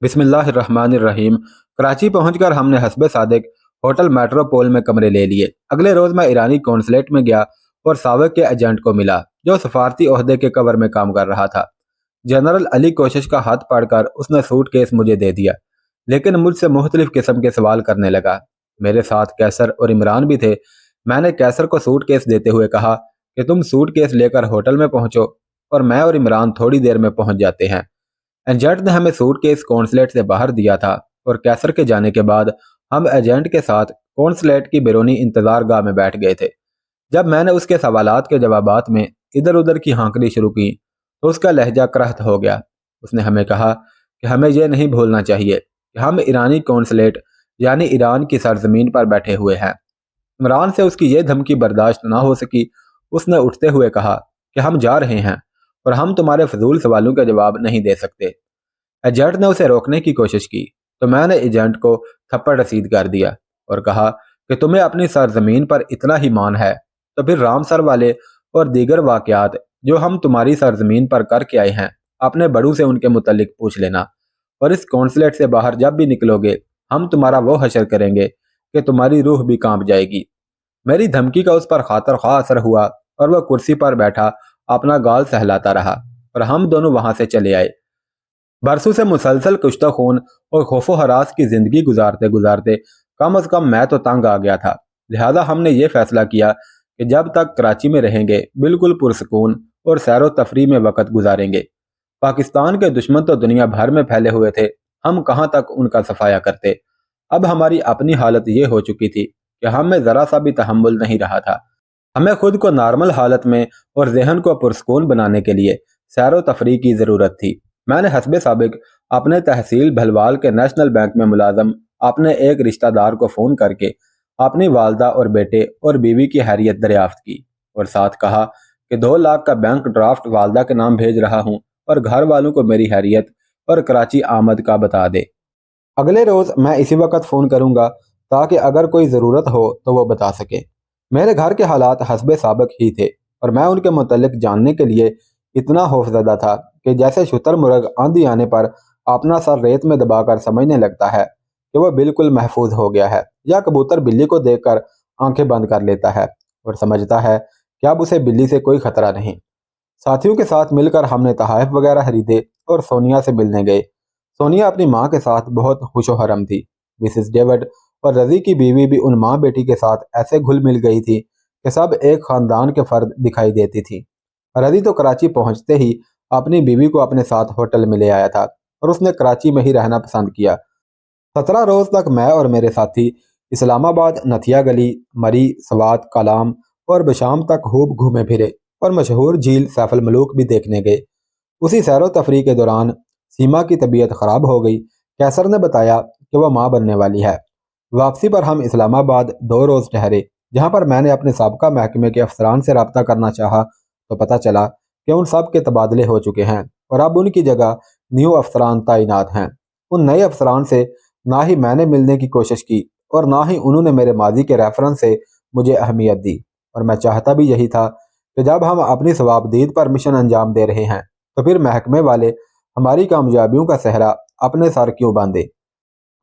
बिस्मिल्लाहिर्रहमानिर्रहीम। कराची पहुंचकर हमने हस्बे सादिक होटल मेट्रोपोल में कमरे ले लिए। अगले रोज मैं ईरानी कौंसलेट में गया और साबिक के एजेंट को मिला जो सफारती ओहदे के कवर में काम कर रहा था। जनरल अली कोशिश का हाथ पकड़कर उसने सूटकेस मुझे दे दिया, लेकिन मुझसे मुख्तलिफ किस्म के सवाल करने लगा। मेरे साथ कैसर और इमरान भी थे। मैंने कैसर को सूटकेस देते हुए कहा कि तुम सूटकेस लेकर होटल में पहुंचो और मैं और इमरान थोड़ी देर में पहुंच जाते हैं। एजेंट ने हमें सूटकेस कौंसलेट से बाहर दिया था और कैसर के जाने के बाद हम एजेंट के साथ कौंसलेट की बैरूनी इंतजार गाह में बैठ गए थे। जब मैंने उसके सवालात के जवाबात में इधर उधर की हाँकनी शुरू की तो उसका लहजा करहत हो गया। उसने हमें कहा कि हमें यह नहीं भूलना चाहिए कि हम ईरानी कौंसलेट यानी ईरान की सरजमीन पर बैठे हुए हैं। इमरान से उसकी यह धमकी बर्दाश्त ना हो सकी। उसने उठते हुए कहा कि हम जा रहे हैं और हम तुम्हारे फजूल सवालों का जवाब नहीं दे सकते। एजेंट ने उसे रोकने की कोशिश की तो मैंने एजेंट को थप्पड़ रसीद कर दिया और कहा कि तुम्हें अपनी सरजमीन पर इतना ही मान है तो फिर रामसर वाले और दीगर वाकयात जो हम तुम्हारी सरजमीन पर करके आए हैं अपने बड़ों से उनके मुतल्लिक पूछ लेना, और इस कौंसलेट से बाहर जब भी निकलोगे हम तुम्हारा वो हशर करेंगे कि तुम्हारी रूह भी कांप जाएगी। मेरी धमकी का उस पर खातर खा असर हुआ और वह कुर्सी पर बैठा अपना गाल सहलाता रहा और हम दोनों वहां से चले आए। बरसों से मुसलसल कुश्ता खून और खौफो हरास की जिंदगी गुजारते गुजारते कम अज कम मैं तो तंग आ गया था। लिहाजा हमने ये फैसला किया कि जब तक कराची में रहेंगे बिल्कुल पुरसकून और सैरो तफरी में वक़्त गुजारेंगे। पाकिस्तान के दुश्मन तो दुनिया भर में फैले हुए थे, हम कहाँ तक उनका सफाया करते। अब हमारी अपनी हालत ये हो चुकी थी कि हमें ज़रा सा भी तहम्मुल नहीं रहा था। हमें खुद को नॉर्मल हालत में और जहन को पुरसकून बनाने के लिए सैरो तफरी की ज़रूरत थी। मैंने हस्बे साबिक अपने तहसील भलवाल के नेशनल बैंक में मुलाजम अपने एक रिश्तेदार को फ़ोन करके अपनी वालदा और बेटे और बीवी की हैरियत दरियाफ्त की और साथ कहा कि 2 लाख का बैंक ड्राफ्ट वालदा के नाम भेज रहा हूँ और घर वालों को मेरी हैरियत और कराची आमद का बता दे। अगले रोज़ मैं इसी वक्त फ़ोन करूँगा ताकि अगर कोई ज़रूरत हो तो वो बता सके। मेरे घर के हालात हस्बे साबिक ही थे और मैं उनके मुतल्लिक जानने के लिए इतना खौफजदा था कि जैसे शुतुरमुर्ग आंधी आने पर अपना सर रेत में दबाकर समझने लगता है कि वह बिल्कुल महफूज हो गया है, या कबूतर बिल्ली को देखकर आंखें बंद कर लेता है और समझता है कि अब उसे बिल्ली से कोई खतरा नहीं। साथियों के साथ मिलकर हमने तहाइफ वगैरह खरीदे और सोनिया से मिलने गए। सोनिया अपनी माँ के साथ बहुत खुशोहरम थी। मिसिस डेविड और रजी की बीवी भी उन माँ बेटी के साथ ऐसे घुल मिल गई थी कि सब एक खानदान के फर्द दिखाई देती थी। रजी तो कराची पहुंचते ही अपनी बीवी को अपने साथ होटल में ले आया था और उसने कराची में ही रहना पसंद किया। 17 रोज तक मैं और मेरे साथी इस्लामाबाद, नथिया गली, मरी, सवात, कलाम और बशाम तक खूब घूमे फिरे और मशहूर झील सैफुल मलूक भी देखने गए। उसी सैरो तफरी के दौरान सीमा की तबीयत खराब हो गई। कैसर ने बताया कि वह माँ बनने वाली है। वापसी पर हम इस्लामाबाद 2 रोज ठहरे, जहाँ पर मैंने अपने साबका महकमे के अफसरान से रब्ता करना चाहा तो पता चला कि उन सब के तबादले हो चुके हैं और अब उनकी जगह न्यू अफसरान तैनात हैं। उन नए अफसरान से ना ही मैंने मिलने की कोशिश की और ना ही उन्होंने मेरे माजी के रेफरेंस से मुझे अहमियत दी, और मैं चाहता भी यही था कि जब हम अपनी सवाबदीद पर मिशन अंजाम दे रहे हैं तो फिर महकमे वाले हमारी कामयाबियों का सहरा अपने सर क्यों बांधे।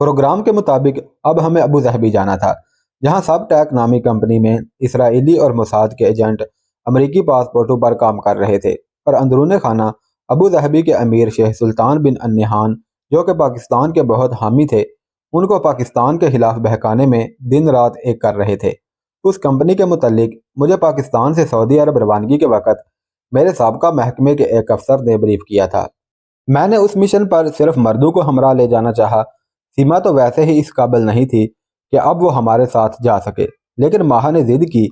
प्रोग्राम के मुताबिक अब हमें अबू धाबी जाना था, जहां सब टैक नामी कंपनी में इसराइली और मोसाद के एजेंट अमरीकी पासपोर्टों पर काम कर रहे थे, और अंदरूने खाना अबू धाबी के अमीर शेख सुल्तान बिन अन्नहान, जो कि पाकिस्तान के बहुत हामी थे, उनको पाकिस्तान के खिलाफ बहकाने में दिन रात एक कर रहे थे। उस कंपनी के मुतल्लिक मुझे पाकिस्तान से सऊदी अरब रवानगी के वक़्त मेरे साबका महकमे के एक अफसर ने ब्रीफ किया था। मैंने उस मिशन पर सिर्फ मर्दों को हमरा ले जाना चाहा। सीमा तो वैसे ही इस काबिल नहीं थी कि अब वो हमारे साथ जा सके, लेकिन माहा ने जिद की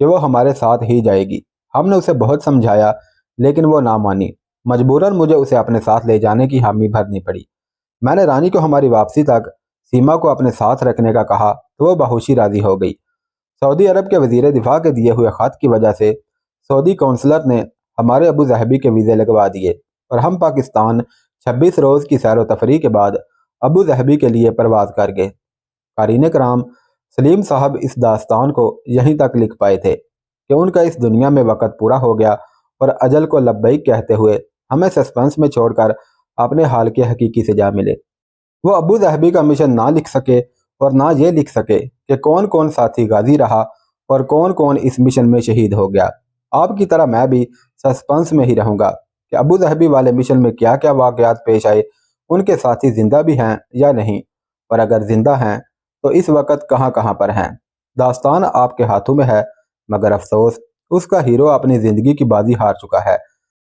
कि वो हमारे साथ ही जाएगी। हमने उसे बहुत समझाया लेकिन वो ना मानी। मजबूरन मुझे उसे अपने साथ ले जाने की हामी भरनी पड़ी। मैंने रानी को हमारी वापसी तक सीमा को अपने साथ रखने का कहा तो वो बाहुशी राजी हो गई। सऊदी अरब के वजीर दिफा के दिए हुए ख़त की वजह से सऊदी काउंसलर ने हमारे अबू धाबी के वीज़े लगवा दिए और हम पाकिस्तान 26 रोज़ की सैर व तफरी के बाद अबू धाबी के लिए परवाज़ कर गए। क़ारीन कराम, सलीम साहब इस दास्तान को यहीं तक लिख पाए थे कि उनका इस दुनिया में वक़्त पूरा हो गया और अजल को लब्बैक कहते हुए हमें सस्पेंस में छोड़कर अपने हाल के हकीकी से जा मिले। वो अबू ज़हबी का मिशन ना लिख सके और ना ये लिख सके कि कौन कौन साथी गाजी रहा और कौन कौन इस मिशन में शहीद हो गया। आपकी तरह मैं भी सस्पेंस में ही रहूंगा कि अबू ज़हबी वाले मिशन में क्या क्या वाक़यात पेश आए, उनके साथी जिंदा भी हैं या नहीं, और अगर जिंदा हैं तो इस वक्त कहाँ कहाँ पर हैं। दास्तान आपके हाथों में है, मगर अफसोस उसका हीरो अपनी ज़िंदगी की बाजी हार चुका है।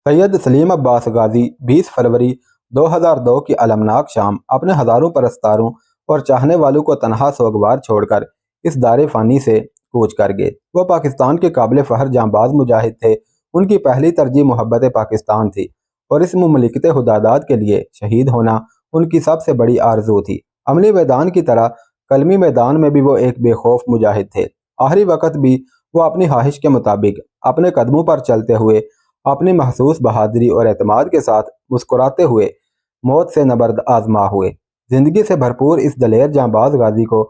सैयद सलीम अब्बास गाजी 20 फरवरी 2002 की अलमनाक शाम अपने हज़ारों परस्तारों और चाहने वालों को तनहा सोगवार छोड़कर इस दारे फ़ानी से कूच कर गए। वो पाकिस्तान के काबिल फ़ख्र जांबाज मुजाहिद थे। उनकी पहली तरजीह मोहब्बत पाकिस्तान थी और इस मुमलिकत हुदादात के लिए शहीद होना उनकी सबसे बड़ी आरजू थी। अमली मैदान की तरह कलमी मैदान में भी वो एक बेखौफ मुजाहिद थे। आखिरी वक्त भी वो अपनी ख्वाहिश के मुताबिक अपने कदमों पर चलते हुए अपनी महसूस बहादुरी और एतमाद के साथ मुस्कुराते हुए मौत से नबर्द आजमा हुए। जिंदगी से भरपूर इस दलेर जांबाज गाजी को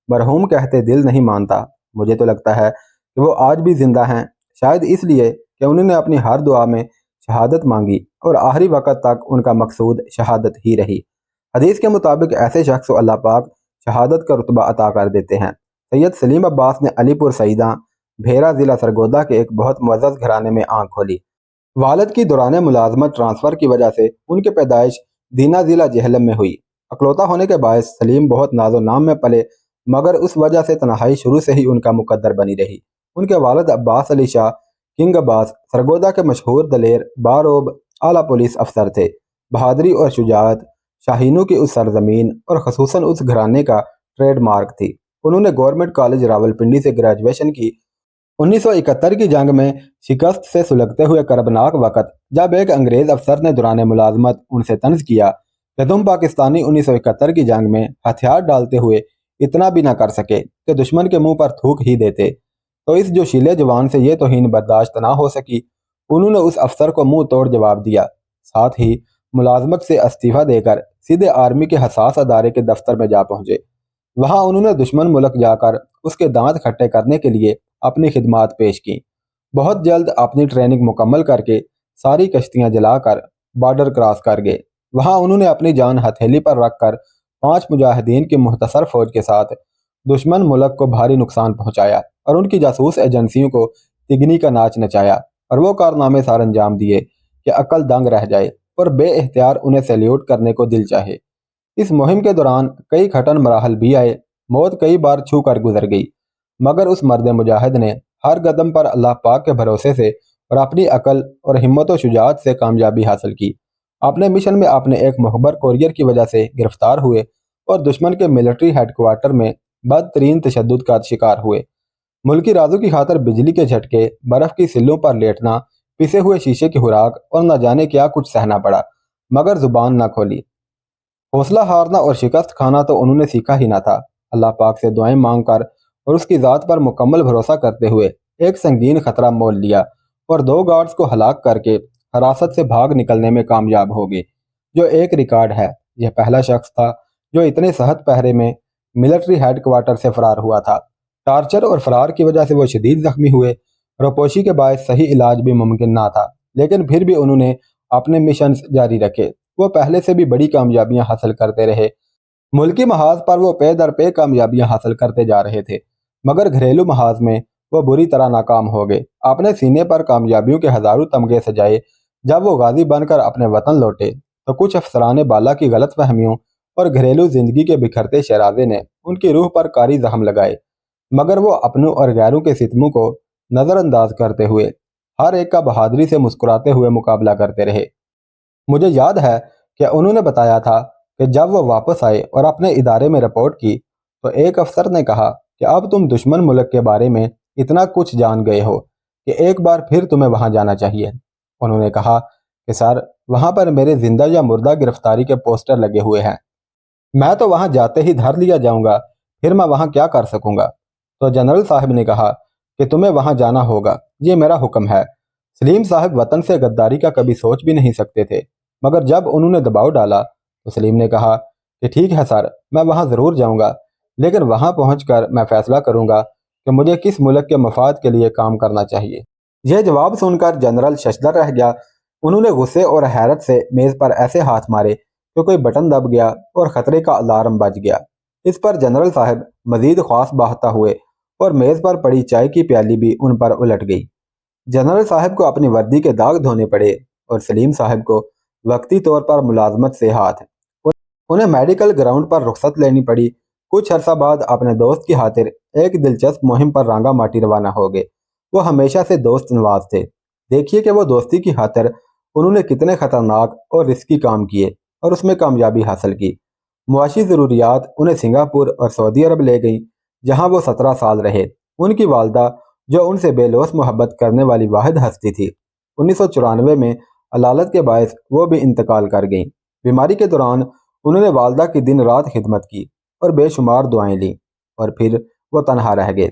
मरहूम कहते दिल नहीं मानता। मुझे तो लगता है कि वो आज भी जिंदा हैं, शायद इसलिए कि उन्होंने अपनी हर दुआ में शहादत मांगी और आखिरी वक्त तक उनका मकसूद शहादत ही रही। हदीस के मुताबिक ऐसे शख्स को अल्लाह पाक शहादत का रुतबा अता कर देते हैं। सैयद सलीम अब्बास ने अलीपुर सईदा भेरा ज़िला सरगोदा के एक बहुत मुअज़्ज़ज़ घराने में आंख खोली। वालिद की दौरान मुलाजमत ट्रांसफ़र की वजह से उनके पैदाइश दीना ज़िला जहलम में हुई। अकलौता होने के बायस सलीम बहुत नाजो नाम में पले, मगर उस वजह से तन्हाई शुरू से ही उनका मुकद्दर बनी रही। उनके वालिद अब्बास अली शाह किंग अब्बास सरगोदा के मशहूर दलेर बारोब आला पुलिस अफसर थे। बहादुरी और शुजाअत शाहीनों की उस सरजमीन और खसूसन उस घराने का ट्रेडमार्क थी। उन्होंने गवर्नमेंट कॉलेज रावलपिंडी से ग्रेजुएशन की। 1971 की जंग में शिकस्त से सुलगते हुए करबनाक वक़्त जब एक अंग्रेज़ अफसर ने दौरान मुलाजमत उनसे तंज किया कि तुम पाकिस्तानी 1971 की जंग में हथियार डालते हुए इतना भी ना कर सके कि दुश्मन के मुंह पर थूक ही देते, तो इस जोशीले जवान से ये तौहीन बर्दाश्त ना हो सकी। उन्होंने उस अफसर को मुंह तोड़ जवाब दिया। साथ ही मुलाजमत से इस्तीफ़ा देकर सीधे आर्मी के हसास अदारे के दफ्तर में जा पहुंचे। वहां उन्होंने दुश्मन मुल्क जाकर उसके दांत खट्टे करने के लिए अपनी खिदमात पेश की। बहुत जल्द अपनी ट्रेनिंग मुकम्मल करके सारी कश्तियां जलाकर बॉर्डर क्रॉस कर गए। वहां उन्होंने अपनी जान हथेली पर रखकर 5 मुजाहिदीन की मुख्तसर फौज के साथ दुश्मन मुल्क को भारी नुकसान पहुंचाया और उनकी जासूस एजेंसियों को तिगनी का नाच नचाया और वो कारनामे सार अंजाम दिए कि अक्ल दंग रह जाए और बेइख्तियार उन्हें सैल्यूट करने को दिल चाहे। इस मुहिम के दौरान कई घटन मराहल भी आए। मौत कई बार छू कर गुजर गई, मगर उस मर्द मुजाहिद ने हर कदम पर अल्लाह पाक के भरोसे से और अपनी अकल और हिम्मत व शुजाअत से कामयाबी हासिल की। अपने मिशन में अपने एक मुखबर कोरियर की वजह से गिरफ्तार हुए और दुश्मन के मिलिट्री हेडक्वार्टर में बदतरीन तशद्दुद का शिकार हुए। मुल्की राजों की खातर बिजली के झटके, बर्फ की सिल्लों पर लेटना, पिसे हुए शीशे की खुराक और न जाने क्या कुछ सहना पड़ा, मगर जुबान न खोली। हौसला हारना और शिकस्त खाना तो उन्होंने सीखा ही ना था। अल्लाह पाक से दुआएं मांग कर और उसकी ज़ात पर मुकम्मल भरोसा करते हुए एक संगीन खतरा मोल लिया और 2 गार्ड्स को हलाक करके हिरासत से भाग निकलने में कामयाब हो गए, जो एक रिकॉर्ड है। यह पहला शख्स था जो इतने सहत पहरे में मिलिट्री हेडक्वार्टर से फरार हुआ था। टार्चर और फरार की वजह से वो शदीद जख्मी हुए। रोपोशी के बायस सही इलाज भी मुमकिन ना था, लेकिन फिर भी उन्होंने अपने मिशन जारी रखे। वो पहले से भी बड़ी कामयाबियां हासिल करते रहे। मुल्की महाज पर वो पे दर पे कामयाबियां हासिल करते जा रहे थे, मगर घरेलू महाज में वो बुरी तरह नाकाम हो गए। अपने सीने पर कामयाबियों के हजारों तमगे सजाए जब वो गाजी बनकर अपने वतन लौटे, तो कुछ अफसरान बाला की गलत फहमियों और घरेलू जिंदगी के बिखरते शराजे ने उनकी रूह पर कारी जख्म लगाए, मगर वो अपनों और गैरों के सितमों को नज़रअंदाज करते हुए हर एक का बहादुरी से मुस्कुराते हुए मुकाबला करते रहे। मुझे याद है कि उन्होंने बताया था कि जब वो वापस आए और अपने इदारे में रिपोर्ट की, तो एक अफसर ने कहा कि अब तुम दुश्मन मुल्क के बारे में इतना कुछ जान गए हो कि एक बार फिर तुम्हें वहां जाना चाहिए। उन्होंने कहा कि सर, वहां पर मेरे जिंदा या मुर्दा गिरफ्तारी के पोस्टर लगे हुए हैं, मैं तो वहां जाते ही धर लिया जाऊंगा, फिर मैं वहां क्या कर सकूंगा। तो जनरल साहब ने कहा कि तुम्हें वहां जाना होगा, ये मेरा हुक्म है। सलीम साहब वतन से गद्दारी का कभी सोच भी नहीं सकते थे, मगर जब उन्होंने दबाव डाला तो सलीम ने कहा कि ठीक है सर, मैं वहां ज़रूर जाऊंगा, लेकिन वहां पहुंचकर मैं फैसला करूंगा कि मुझे किस मुल्क के मफाद के लिए काम करना चाहिए। यह जवाब सुनकर जनरल शशदर रह गया। उन्होंने गुस्से और हैरत से मेज़ पर ऐसे हाथ मारे کہ کوئی بٹن دب گیا اور خطرے کا الارم بج گیا۔ اس پر جنرل صاحب مزید خواص باہتا ہوئے اور میز پر پڑی چائے کی پیالی بھی ان پر الٹ گئی۔ جنرل صاحب کو اپنی وردی کے داغ دھونے پڑے اور سلیم صاحب کو وقتی طور پر ملازمت سے ہاتھ۔ انہیں میڈیکل گراؤنڈ پر رخصت لینی پڑی۔ کچھ عرصہ بعد اپنے دوست کی خاطر ایک دلچسپ مہم پر رانگا ماٹی روانہ ہو گئے۔ وہ ہمیشہ سے دوست نواز تھے۔ دیکھیے کہ وہ دوستی کی خاطر انہوں نے کتنے خطرناک اور رسکی کام کیے اور اس میں کامیابی حاصل کی۔ معاشی ضروریات انہیں سنگاپور اور سعودی عرب لے گئیں، جہاں وہ 17 سال رہے۔ ان کی والدہ، جو ان سے بے لوث محبت کرنے والی واحد ہستی تھی، 1994 میں علالت کے باعث وہ بھی انتقال کر گئیں۔ بیماری کے دوران انہوں نے والدہ کی دن رات خدمت کی اور بے شمار دعائیں لیں، اور پھر وہ تنہا رہ گئے۔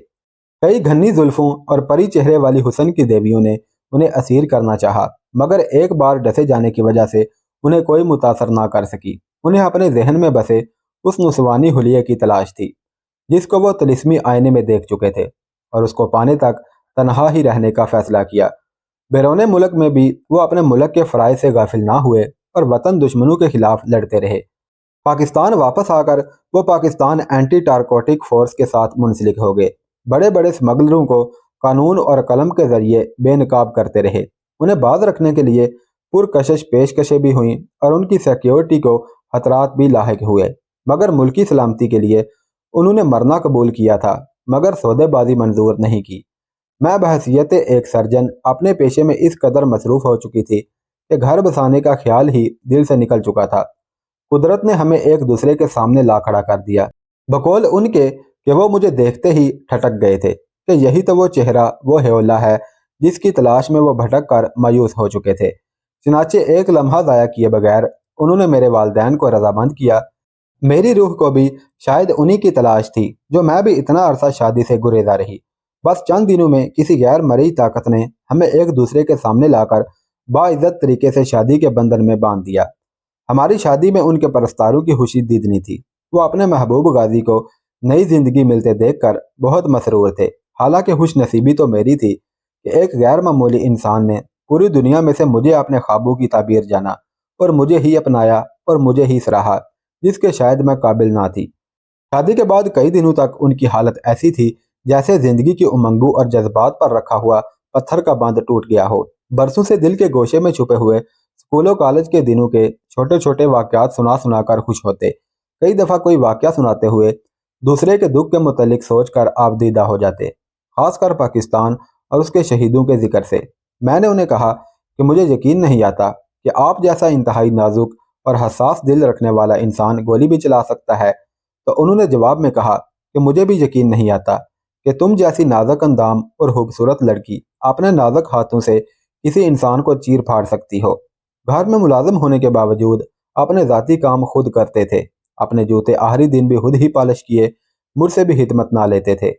کئی گھنی زلفوں اور پری چہرے والی حسن کی دیویوں نے انہیں اسیر کرنا چاہا، مگر ایک بار ڈسے جانے کی وجہ سے انہیں کوئی متاثر نہ کر سکی۔ انہیں اپنے ذہن میں بسے اس نسوانی حلیے کی تلاش تھی جس کو وہ طلسمی آئینے میں دیکھ چکے تھے، اور اس کو پانے تک تنہا ہی رہنے کا فیصلہ کیا۔ بیرون ملک میں بھی وہ اپنے ملک کے فرائض سے غافل نہ ہوئے اور وطن دشمنوں کے خلاف لڑتے رہے۔ پاکستان واپس آ کر وہ پاکستان اینٹی ٹارکوٹک فورس کے ساتھ منسلک ہو گئے۔ بڑے بڑے سمگلروں کو قانون اور قلم کے ذریعے بے نقاب کرتے رہے۔ انہیں باز رکھنے کے لیے پرکشش پیشکشیں بھی ہوئیں اور ان کی سیکیورٹی کو خطرات بھی لاحق ہوئے، مگر ملکی سلامتی کے لیے انہوں نے مرنا قبول کیا تھا، مگر سودے بازی منظور نہیں کی۔ میں بحیثیت ایک سرجن اپنے پیشے میں اس قدر مصروف ہو چکی تھی کہ گھر بسانے کا خیال ہی دل سے نکل چکا تھا۔ قدرت نے ہمیں ایک دوسرے کے سامنے لا کھڑا کر دیا، بقول ان کے کہ وہ مجھے دیکھتے ہی ٹھٹک گئے تھے کہ یہی تو وہ چہرہ، وہ ہیولا ہے جس کی تلاش میں وہ بھٹک کر مایوس ہو چکے تھے۔ چنانچہ ایک لمحہ ضائع کیے بغیر انہوں نے میرے والدین کو رضامند کیا۔ میری روح کو بھی شاید انہی کی تلاش تھی جو میں بھی اتنا عرصہ شادی سے گریزا رہی۔ بس چند دنوں میں کسی غیر مرئی طاقت نے ہمیں ایک دوسرے کے سامنے لا کر باعزت طریقے سے شادی کے بندھن میں باندھ دیا۔ ہماری شادی میں ان کے پرستاروں کی خوشی دیدنی تھی۔ وہ اپنے محبوب غازی کو نئی زندگی ملتے دیکھ کر بہت مسرور تھے۔ حالانکہ خوش نصیبی تو میری تھی کہ ایک غیر معمولی انسان نے پوری دنیا میں سے مجھے اپنے خوابوں کی تعبیر جانا اور مجھے ہی اپنایا اور مجھے ہی سراہا، جس کے شاید میں قابل نہ تھی۔ شادی کے بعد کئی دنوں تک ان کی حالت ایسی تھی جیسے زندگی کی امنگوں اور جذبات پر رکھا ہوا پتھر کا بند ٹوٹ گیا ہو۔ برسوں سے دل کے گوشے میں چھپے ہوئے اسکول و کالج کے دنوں کے چھوٹے چھوٹے واقعات سنا سنا کر خوش ہوتے۔ کئی دفعہ کوئی واقعہ سناتے ہوئے دوسرے کے دکھ کے متعلق سوچ کر آپ دیدہ ہو جاتے، خاص کر پاکستان اور اس کے شہیدوں کے ذکر سے۔ میں نے انہیں کہا کہ مجھے یقین نہیں آتا کہ آپ جیسا انتہائی نازک اور حساس دل رکھنے والا انسان گولی بھی چلا سکتا ہے، تو انہوں نے جواب میں کہا کہ مجھے بھی یقین نہیں آتا کہ تم جیسی نازک اندام اور خوبصورت لڑکی اپنے نازک ہاتھوں سے کسی انسان کو چیر پھاڑ سکتی ہو۔ گھر میں ملازم ہونے کے باوجود اپنے ذاتی کام خود کرتے تھے، اپنے جوتے آخری دن بھی خود ہی پالش کیے، مجھ سے بھی خدمت نہ لیتے تھے۔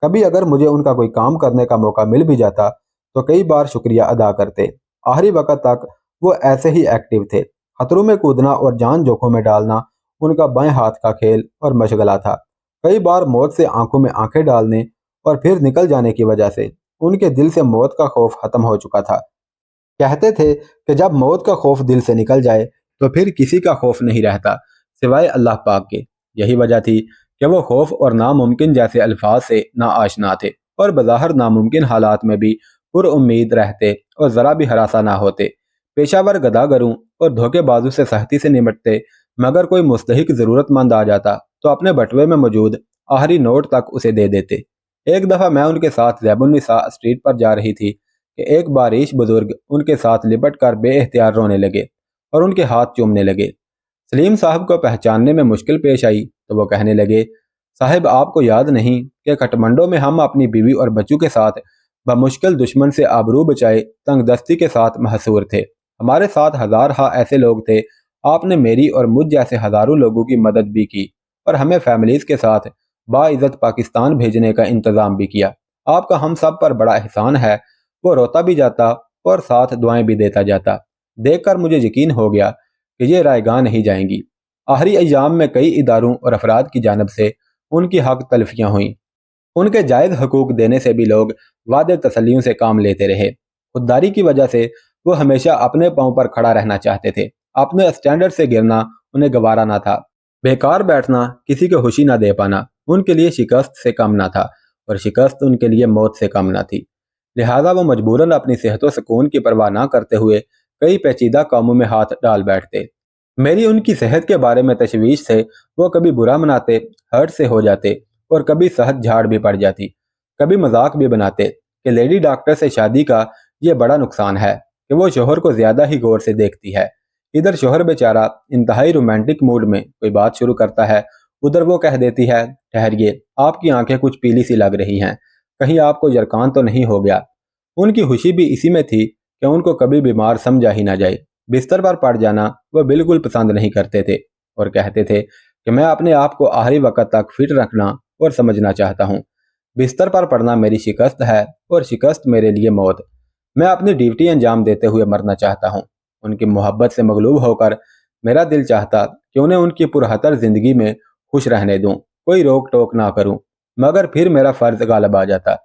کبھی اگر مجھے ان کا کوئی کام کرنے کا موقع مل بھی جاتا تو کئی بار شکریہ ادا کرتے۔ آخری وقت تک وہ ایسے ہی ایکٹیو تھے۔ خطروں میں کودنا اور جان جوکھوں میں ڈالنا ان کا بائیں ہاتھ کا کھیل اور مشغلہ تھا۔ کئی بار موت سے آنکھوں میں آنکھیں ڈالنے اور پھر نکل جانے کی وجہ سے ان کے دل سے موت کا خوف ختم ہو چکا تھا۔ کہتے تھے کہ جب موت کا خوف دل سے نکل جائے تو پھر کسی کا خوف نہیں رہتا سوائے اللہ پاک کے۔ یہی وجہ تھی کہ وہ خوف اور ناممکن جیسے الفاظ سے نا آشنا تھے اور بظاہر ناممکن حالات میں بھی پر امید رہتے اور ذرا بھی ہراساں نہ ہوتے۔ پیشہ ور گداگروں اور دھوکے بازوں سے سختی سے نمٹتے، مگر کوئی مستحق ضرورت مند آ جاتا تو اپنے بٹوے میں موجود آخری نوٹ تک اسے دے دیتے۔ ایک دفعہ میں ان کے ساتھ زیب النساء اسٹریٹ پر جا رہی تھی کہ ایک باریش بزرگ ان کے ساتھ لپٹ کر بے اختیار رونے لگے اور ان کے ہاتھ چومنے لگے۔ سلیم صاحب کو پہچاننے میں مشکل پیش آئی تو وہ کہنے لگے، صاحب آپ کو یاد نہیں کہ کھٹمنڈو میں ہم اپنی بیوی اور بچوں کے ساتھ بمشکل دشمن سے آبرو بچائے تنگ دستی کے ساتھ محصور تھے۔ ہمارے ساتھ ہزارہا ایسے لوگ تھے۔ آپ نے میری اور مجھ جیسے ہزاروں لوگوں کی مدد بھی کی اور ہمیں فیملیز کے ساتھ باعزت پاکستان بھیجنے کا انتظام بھی کیا۔ آپ کا ہم سب پر بڑا احسان ہے۔ وہ روتا بھی جاتا اور ساتھ دعائیں بھی دیتا جاتا۔ دیکھ کر مجھے یقین ہو گیا کہ یہ رائے گاہ نہیں جائیں گی۔ آخری ایام میں کئی اداروں اور افراد کی جانب سے ان کی حق تلفیاں ہوئیں۔ ان کے جائز حقوق دینے سے بھی لوگ وعدے تسلیوں سے کام لیتے رہے۔ خودداری کی وجہ سے وہ ہمیشہ اپنے پاؤں پر کھڑا رہنا چاہتے تھے۔ اپنے اسٹینڈرڈ سے گرنا उन्हें गवारा ना था। बेकार बैठना, किसी को खुशी ना दे पाना उनके लिए शिकस्त से कम ना था, और शिकस्त उनके लिए मौत से कम ना थी। लिहाजा वो मजबूरन अपनी सेहत व सुकून की परवाह ना करते हुए कई पेचीदा कामों में हाथ डाल बैठते। मेरी उनकी सेहत के बारे में तशवीश से वो कभी बुरा मनाते, हर्ट से हो जाते, और कभी सहज झाड़ भी पड़ जाती। कभी मजाक भी बनाते कि लेडी डॉक्टर से शादी का ये बड़ा नुकसान है कि वो शोहर को ज्यादा ही गौर से देखती है। इधर शोहर बेचारा इंतहाई रोमांटिक मूड में कोई बात शुरू करता है, उधर वो कह देती है, ठहरिए, आपकी आंखें कुछ पीली सी लग रही हैं, कहीं आपको जरकान तो नहीं हो गया। उनकी खुशी भी इसी में थी कि उनको कभी बीमार समझा ही ना जाए। बिस्तर पर पड़ जाना वह बिल्कुल पसंद नहीं करते थे, और कहते थे कि मैं अपने आप को आखिरी वक्त तक फिट रखना और समझना चाहता हूँ। बिस्तर पर पड़ना मेरी शिकस्त है, और शिकस्त मेरे लिए मौत। मैं अपनी ड्यूटी अंजाम देते हुए मरना चाहता हूँ। उनकी मोहब्बत से मगलूब होकर मेरा दिल चाहता कि उन्हें उनकी पुरहतर जिंदगी में खुश रहने दूं, कोई रोक टोक ना करूं, मगर फिर मेरा फर्ज गालब आ जाता।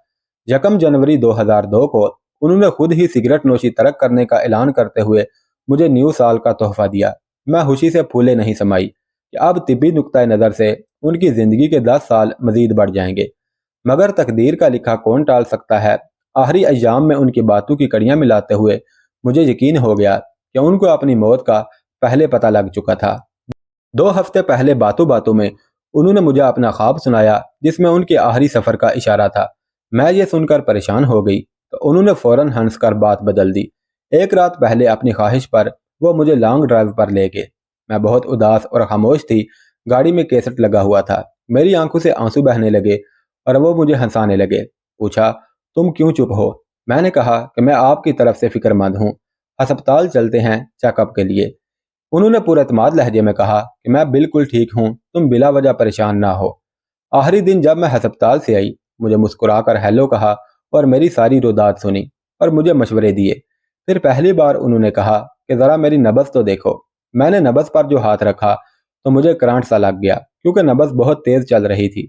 1 जनवरी 2002 को उन्होंने खुद ही सिगरेट नोशी तर्क करने का ऐलान करते हुए मुझे न्यू साल का तोहफा दिया। मैं खुशी से फूले नहीं समाई कि अब तिब्बी नुक्ता नज़र से उनकी जिंदगी के 10 साल मजीद बढ़ जाएंगे, मगर तकदीर का लिखा कौन टाल सकता है। आखिरी अय्याम में उनकी बातों की कड़ियां मिलाते हुए मुझे यकीन हो गया कि उनको अपनी मौत का पहले पता लग चुका था। 2 हफ्ते पहले बातों बातों में उन्होंने मुझे अपना ख्वाब सुनाया जिसमें उनके आखिरी सफर का इशारा था। मैं ये सुनकर परेशान हो गई तो उन्होंने फौरन हंसकर बात बदल दी। एक रात पहले अपनी ख्वाहिश पर वो मुझे लॉन्ग ड्राइव पर ले गए। मैं बहुत उदास और खामोश थी। गाड़ी में कैसेट लगा हुआ था। मेरी आंखों से आंसू बहने लगे और वो मुझे हंसाने लगे। पूछा, तुम क्यों चुप हो? मैंने कहा कि मैं आपकी तरफ से फिक्रमंद हूँ, अस्पताल चलते हैं चेकअप के लिए। उन्होंने पूरे एतमाद लहजे में कहा कि मैं बिल्कुल ठीक हूँ, तुम बिला वजह परेशान ना हो। आखिरी दिन जब मैं अस्पताल से आई, मुझे मुस्कुराकर हेलो कहा और मेरी सारी रुदात सुनी और मुझे मशवरे दिए। फिर पहली बार उन्होंने कहा कि ज़रा मेरी नब्ज़ तो देखो। मैंने नब्ज़ पर जो हाथ रखा तो मुझे करंट सा लग गया, क्योंकि नब्ज़ बहुत तेज़ चल रही थी।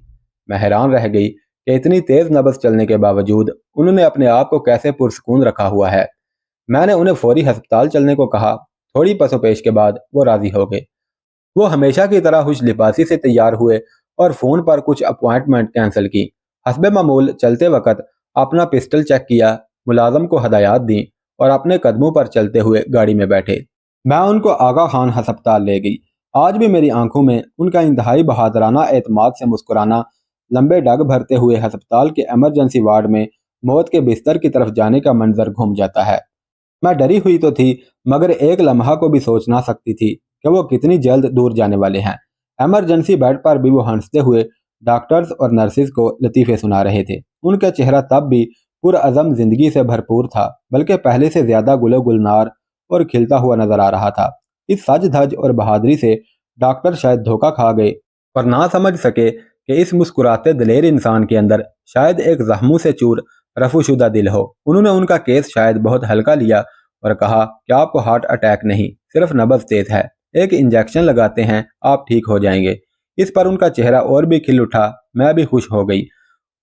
मैं हैरान रह गई कि इतनी तेज़ नब्ज़ चलने के बावजूद उन्होंने अपने आप को कैसे पुरसकून रखा हुआ है। मैंने उन्हें फौरी अस्पताल चलने को कहा। थोड़ी पसोपेश के बाद वो राजी हो गए। वो हमेशा की तरह खुश लिबासी से तैयार हुए और फोन पर कुछ अपॉइंटमेंट कैंसिल की। हस्बे मामूल चलते वक्त अपना पिस्टल चेक किया, मुलाजम को हदायत दी और अपने कदमों पर चलते हुए गाड़ी में बैठे। मैं उनको आगा खान अस्पताल ले गई। आज भी मेरी आंखों में उनका इंतहाई बहादुराना एतमाद से मुस्कुराना, लंबे डग भरते हुए अस्पताल के इमरजेंसी वार्ड में मौत के बिस्तर की तरफ जाने का मंजर घूम जाता है। मैं डरी हुई तो थी, मगर एक लम्हा को भी सोच ना सकती थी कि वो कितनी जल्द दूर जाने वाले हैं। इमरजेंसी बेड पर भी वो हंसते हुए डॉक्टर्स और नर्सिस को लतीफ़े सुना रहे थे। उनका चेहरा तब भी पुरअज़म जिंदगी से भरपूर था, बल्कि पहले से ज्यादा गुलो गुलनार और खिलता हुआ नजर आ रहा था। इस सज धज और बहादुरी से डॉक्टर शायद धोखा खा गए और ना समझ सके कि इस मुस्कुराते दलेर इंसान के अंदर शायद एक जख्मों से चूर रफूशुदा दिल हो। उन्होंने उनका केस शायद बहुत हल्का लिया और कहा कि आपको हार्ट अटैक नहीं, सिर्फ नब्ज तेज है, एक इंजेक्शन लगाते हैं, आप ठीक हो जाएंगे। इस पर उनका चेहरा और भी खिल उठा। मैं भी खुश हो गई।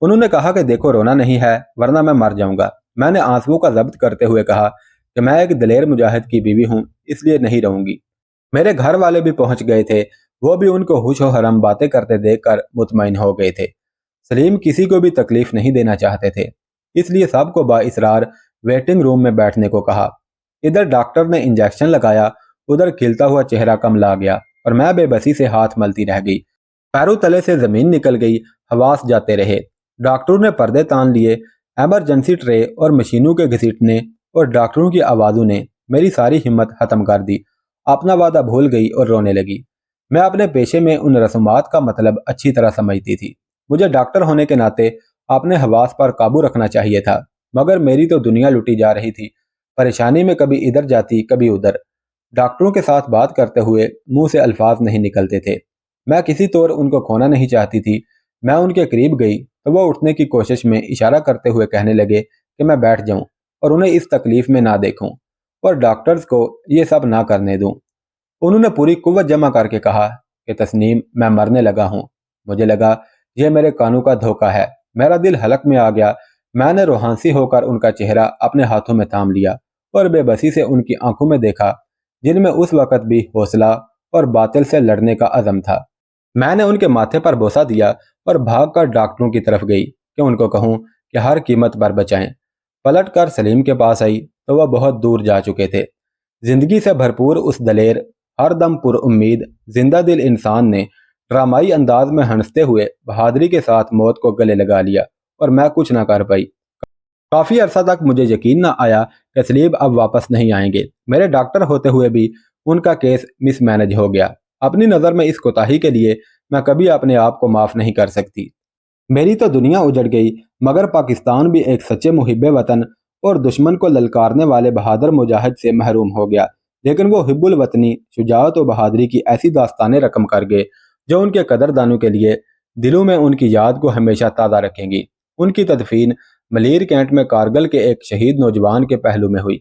उन्होंने कहा कि देखो, रोना नहीं है वरना मैं मर जाऊंगा। मैंने आंसुओं का जब्त करते हुए कहा कि मैं एक दलेर मुजाहिद की बीवी हूँ, इसलिए नहीं रहूंगी। मेरे घर वाले भी पहुंच गए थे। वो भी उनको खुश व हरम बातें करते देखकर मुतमईन हो गए थे। सलीम किसी को भी तकलीफ नहीं देना चाहते थे, इसलिए सबको बाइसरार वेटिंग रूम में बैठने को कहा। इधर डॉक्टर ने इंजेक्शन लगाया, उधर खिलता हुआ चेहरा कमला गया और मैं बेबसी से हाथ मलती रह गई। पैरों तले से जमीन निकल गई, हवास जाते रहे। डॉक्टरों ने पर्दे तान लिए। इमरजेंसी ट्रे और मशीनों के घसीटने और डॉक्टरों की आवाज़ों ने मेरी सारी हिम्मत खत्म कर दी। अपना वादा भूल गई और रोने लगी। मैं अपने पेशे में उन रस्मात का मतलब अच्छी तरह समझती थी। मुझे डॉक्टर होने के नाते अपने हवास पर काबू रखना चाहिए था, मगर मेरी तो दुनिया लुटी जा रही थी। परेशानी में कभी इधर जाती कभी उधर। डॉक्टरों के साथ बात करते हुए मुंह से अल्फाज नहीं निकलते थे। मैं किसी तौर उनको खोना नहीं चाहती थी। मैं उनके करीब गई तो वो उठने की कोशिश में इशारा करते हुए कहने लगे कि मैं बैठ जाऊं और उन्हें इस तकलीफ में ना देखूं और डॉक्टर्स को ये सब ना करने दूं। उन्होंने पूरी कुव्वत जमा करके कहा कि तस्नीम, मैं मरने लगा हूं। मुझे लगा यह मेरे कानों का धोखा है। मेरा दिल हलक में आ गया। मैंने रूहांसी होकर उनका चेहरा अपने हाथों में थाम लिया और बेबसी से उनकी आंखों में देखा, जिनमें उस वक्त भी हौसला اور باطل سے لڑنے کا عزم تھا۔ میں نے ان کے ماتھے پر بوسہ دیا اور بھاگ کر ڈاکٹروں کی طرف گئی کہ ان کو کہوں کہ ہر قیمت پر بچائیں۔ پلٹ کر سلیم کے پاس آئی تو وہ بہت دور جا چکے تھے۔ زندگی سے بھرپور اس دلیر، ہر دم پر امید، زندہ دل انسان نے ڈرامائی انداز میں ہنستے ہوئے بہادری کے ساتھ موت کو گلے لگا لیا اور میں کچھ نہ کر پائی۔ کافی عرصہ تک مجھے یقین نہ آیا کہ سلیم اب واپس نہیں آئیں گے۔ میرے ڈاکٹر ہوتے ہوئے بھی ان کا کیس مس مینج ہو گیا۔ اپنی نظر میں اس کوتاہی کے لیے میں کبھی اپنے آپ کو معاف نہیں کر سکتی۔ میری تو دنیا اجڑ گئی، مگر پاکستان بھی ایک سچے محب وطن اور دشمن کو للکارنے والے بہادر مجاہد سے محروم ہو گیا۔ لیکن وہ حب الوطنی، شجاعت و بہادری کی ایسی داستانیں رقم کر گئے جو ان کے قدردانوں کے لیے دلوں میں ان کی یاد کو ہمیشہ تازہ رکھیں گی۔ ان کی تدفین ملیر کینٹ میں کارگل کے ایک شہید نوجوان کے پہلو میں ہوئی۔